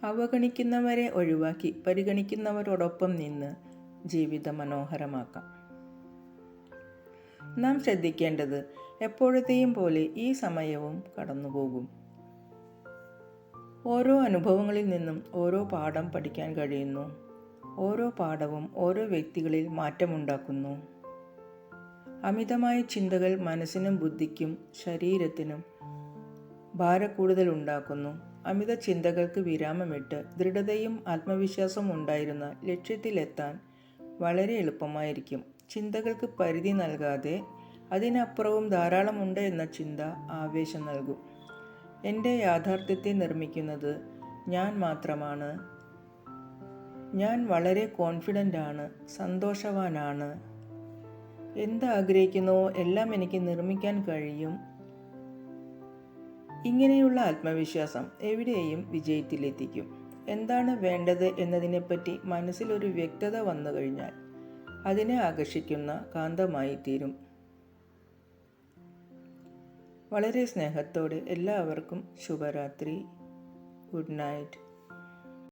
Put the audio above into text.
അവഗണിക്കുന്നവരെ ഒഴിവാക്കി പരിഗണിക്കുന്നവരോടൊപ്പം നിന്ന് ജീവിതം മനോഹരമാക്കാം. നാം ശ്രദ്ധിക്കേണ്ടത്, എപ്പോഴത്തെയും പോലെ ഈ സമയവും കടന്നുപോകും. ഓരോ അനുഭവങ്ങളിൽ നിന്നും ഓരോ പാഠം പഠിക്കാൻ കഴിയുന്നു. ഓരോ പാഠവും ഓരോ വ്യക്തികളിൽ മാറ്റമുണ്ടാക്കുന്നു. അമിതമായ ചിന്തകൾ മനസ്സിനും ബുദ്ധിക്കും ശരീരത്തിനും ഭാരക്കൂടുതൽ ഉണ്ടാക്കുന്നു. അമിത ചിന്തകൾക്ക് വിരാമമിട്ട് ദൃഢതയും ആത്മവിശ്വാസവും ഉണ്ടായിരുന്ന ലക്ഷ്യത്തിലെത്താൻ വളരെ എളുപ്പമായിരിക്കും. ചിന്തകൾക്ക് പരിധി നൽകാതെ അതിനപ്പുറവും ധാരാളമുണ്ട് എന്ന ചിന്ത ആവേശം നൽകും. എൻ്റെ യാഥാർത്ഥ്യത്തെ നിർമ്മിക്കുന്നത് ഞാൻ മാത്രമാണ്. ഞാൻ വളരെ കോൺഫിഡൻ്റ് ആണ്, സന്തോഷവാനാണ്. എന്താഗ്രഹിക്കുന്നുവോ എല്ലാം എനിക്ക് നിർമ്മിക്കാൻ കഴിയും. ഇങ്ങനെയുള്ള ആത്മവിശ്വാസം എവിടെയും വിജയത്തിലെത്തിക്കും. എന്താണ് വേണ്ടത് എന്നതിനെപ്പറ്റി മനസ്സിലൊരു വ്യക്തത വന്നു കഴിഞ്ഞാൽ അതിനെ ആകർഷിക്കുന്ന കാന്തമായി തീരും. വളരെ സ്നേഹത്തോടെ എല്ലാവർക്കും ശുഭരാത്രി. Good night.